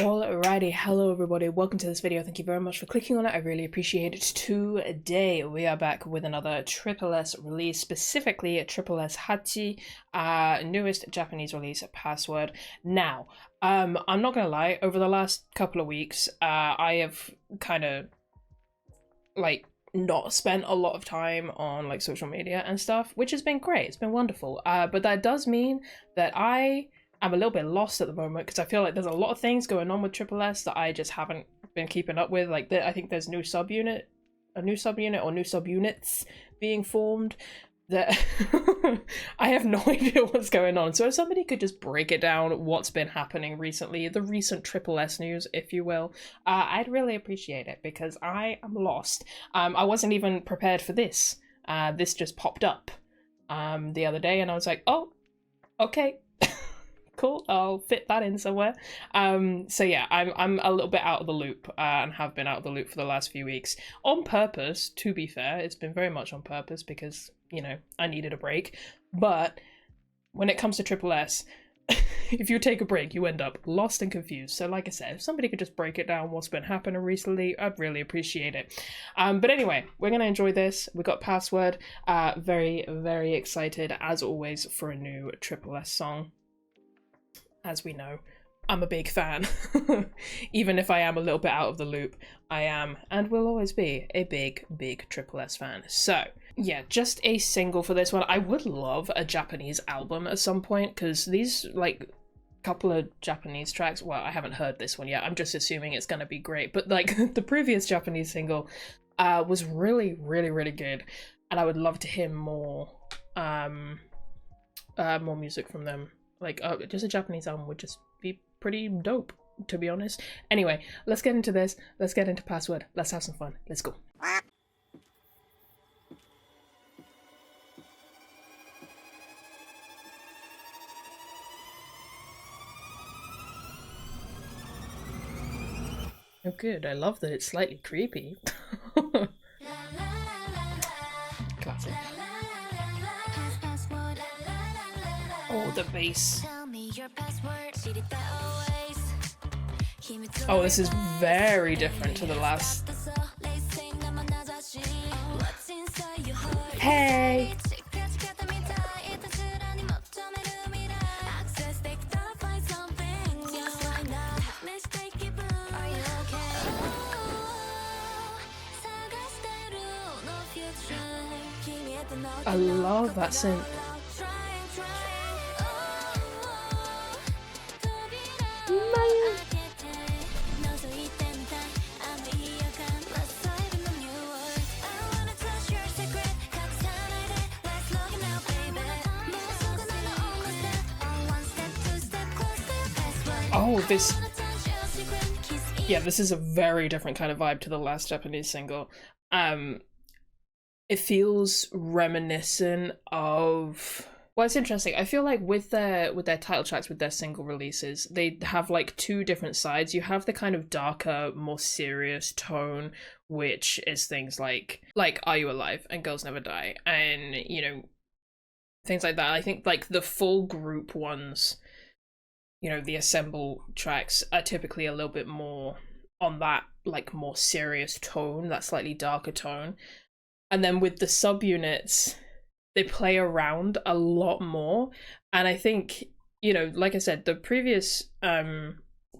Alrighty, hello everybody, welcome to this video. Thank you very much for clicking on it. I really appreciate it. Today we are back with another Triple S release, specifically Triple S Hachi, newest Japanese release, Password. Now, I'm not gonna lie, over the last couple of weeks, I have kind of like not spent a lot of time on like social media and stuff, which has been great. It's been wonderful. But that does mean that I'm a little bit lost at the moment because I feel like there's a lot of things going on with Triple S that I just haven't been keeping up with. Like, I think there's a new subunit or new subunits being formed that I have no idea what's going on. So if somebody could just break it down, what's been happening recently, the recent Triple S news, if you will, I'd really appreciate it because I am lost. I wasn't even prepared for this. This just popped up the other day and I was like, oh, okay. Cool, I'll fit that in somewhere. So yeah, I'm a little bit out of the loop and have been out of the loop for the last few weeks. On purpose, to be fair. It's been very much on purpose because, you know, I needed a break. But when it comes to Triple S, if you take a break, you end up lost and confused. So like I said, if somebody could just break it down what's been happening recently, I'd really appreciate it. But anyway, we're going to enjoy this. We got Password. Very, very excited, as always, for a new Triple S song. As we know, I'm a big fan. Even if I am a little bit out of the loop, I am and will always be a big Triple S fan. So yeah, just a single for this one. I would love a Japanese album at some point because these like couple of Japanese tracks, well, I haven't heard this one yet. I'm just assuming it's gonna be great, but like the previous Japanese single was really good, and I would love to hear more more music from them. Like, just a Japanese album would just be pretty dope, to be honest. Anyway, let's get into this. Let's get into Password. Let's have some fun. Let's go. Oh, good. I love that it's slightly creepy. Classic. Oh, the bass. Oh, this is very different to the last. Hey! I love that synth. Oh, this... Yeah, this is a very different kind of vibe to the last Japanese single. It feels reminiscent of... Well, it's interesting. I feel like with their title tracks, with their single releases, they have like two different sides. You have the kind of darker, more serious tone, which is things like Are You Alive and Girls Never Die, and, you know, things like that. I think like the full group ones, you know, the assemble tracks are typically a little bit more on that like more serious tone, that slightly darker tone. And then with the subunits, they play around a lot more. And I think, you know, like I said, the previous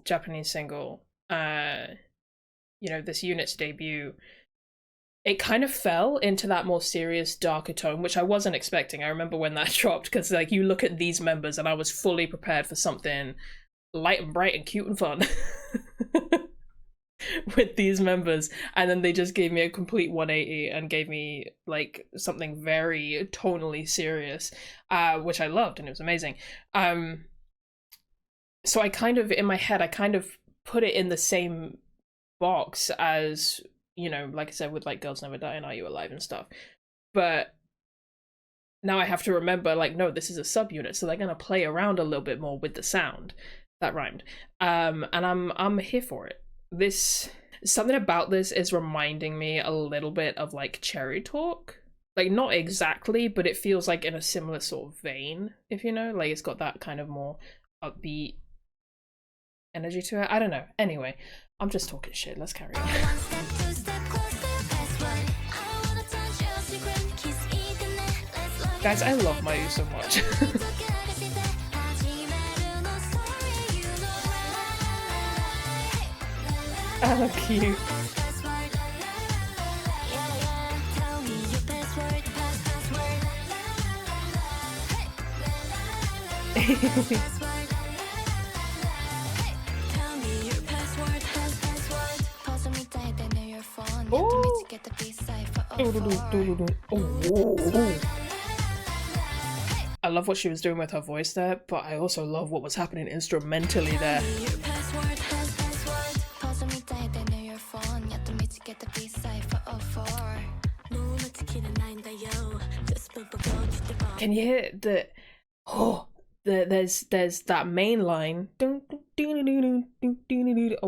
Japanese single, you know, this unit's debut, it kind of fell into that more serious, darker tone, which I wasn't expecting. I remember when that dropped, because like you look at these members and I was fully prepared for something light and bright and cute and fun with these members, and then they just gave me a complete 180 and gave me like something very tonally serious, which I loved, and it was amazing. So I kind of, in my head, I kind of put it in the same box as, you know, like I said, with like Girls Never Die and Are You Alive and stuff. But now I have to remember, like, no, this is a subunit, so they're gonna play around a little bit more with the sound. That rhymed. And I'm here for it. Something about this is reminding me a little bit of like Cherry Talk. Like, not exactly, but it feels like in a similar sort of vein, if you know, like it's got that kind of more upbeat energy to it. I don't know. Anyway, I'm just talking shit. Let's carry on. Guys, I love Mayu so much. Oh, cute. I love what she was doing with her voice there, but I also love what was happening instrumentally there. Can you hear the there's that main line or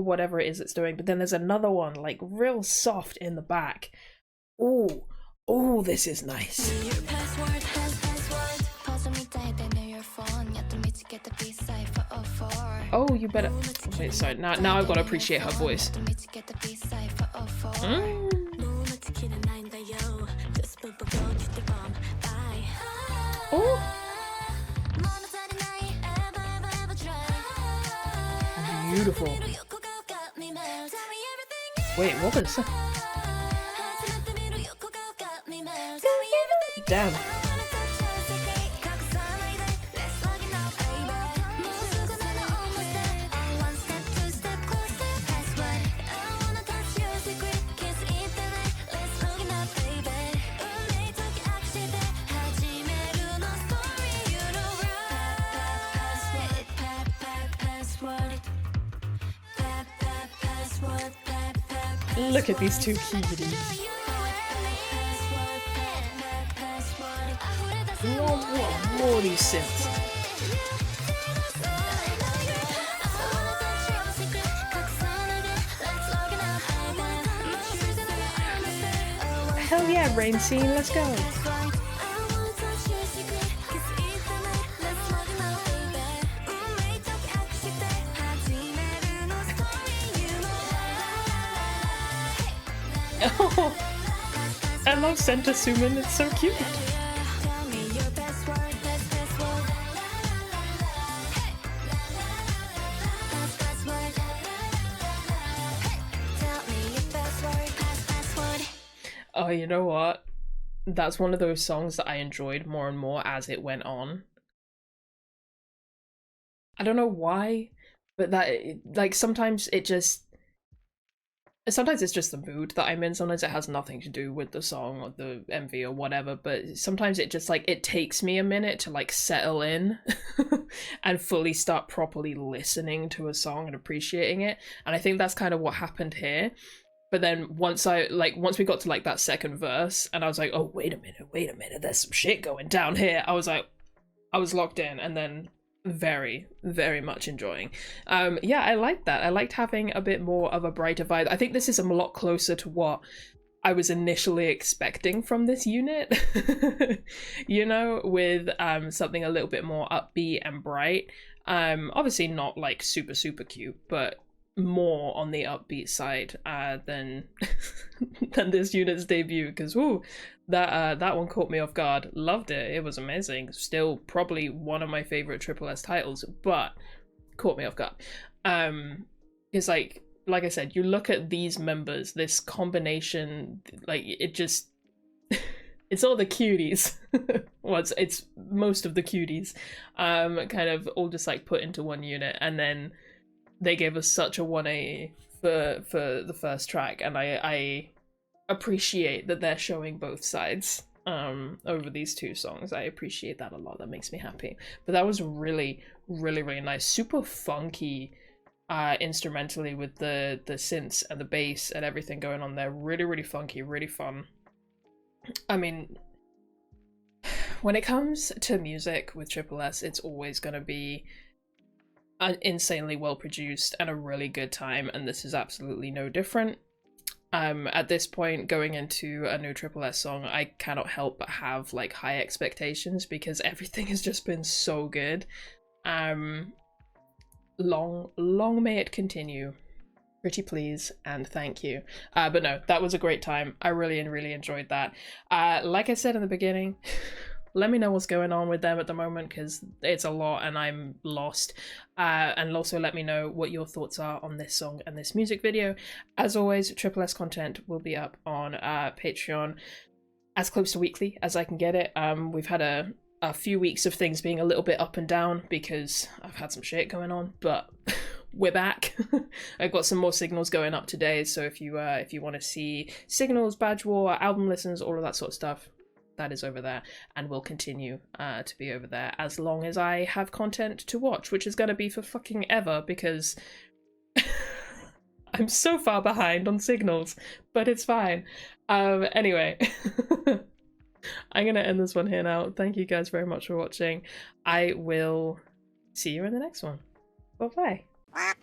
whatever it is it's doing, but then there's another one like real soft in the back. Oh, this is nice. Oh, you better wait. Sorry, now I've got to appreciate her voice. Oh. Beautiful. Wait, what was that? Damn. Look at these two cuties. More these synths. Hell yeah, rain scene, let's go. Oh, I love Senta Suman, it's so cute. Oh, you know what? That's one of those songs that I enjoyed more and more as it went on. I don't know why, but like sometimes it's just the mood that I'm in. Sometimes it has nothing to do with the song or the MV or whatever, but sometimes it just like, it takes me a minute to like settle in and fully start properly listening to a song and appreciating it. And I think that's kind of what happened here. But then once we got to like that second verse and I was like, oh, wait a minute, there's some shit going down here. I was locked in, and then very, very much enjoying. Yeah, I liked that. I liked having a bit more of a brighter vibe. I think this is a lot closer to what I was initially expecting from this unit, you know, with something a little bit more upbeat and bright. Obviously not like super, super cute, but more on the upbeat side than than this unit's debut, because that one caught me off guard. Loved it. It was amazing. Still probably one of my favorite Triple S titles, but caught me off guard. It's like I said, you look at these members, this combination, like it just it's all the cuties. Well, it's most of the cuties kind of all just like put into one unit, and then they gave us such a 180 for the first track, and I appreciate that they're showing both sides over these two songs. I appreciate that a lot. That makes me happy. But that was really, really, really nice. Super funky instrumentally with the synths and the bass and everything going on there. Really, really funky, really fun. I mean, when it comes to music with Triple S, it's always going to be insanely well produced and a really good time, and this is absolutely no different. At this point, going into a new Triple S song, I cannot help but have like high expectations because everything has just been so good. long may it continue. Pretty please and thank you. But no, that was a great time. I really enjoyed that. Like I said in the beginning, let me know what's going on with them at the moment, because it's a lot and I'm lost. And also let me know what your thoughts are on this song and this music video. As always, Triple S content will be up on Patreon as close to weekly as I can get it. We've had a few weeks of things being a little bit up and down because I've had some shit going on, but we're back. I've got some more signals going up today, so if you want to see signals, badge war, album listens, all of that sort of stuff, that is over there, and will continue to be over there as long as I have content to watch, which is going to be for fucking ever, because I'm so far behind on signals, but it's fine. Anyway, I'm going to end this one here now. Thank you guys very much for watching. I will see you in the next one. Bye-bye.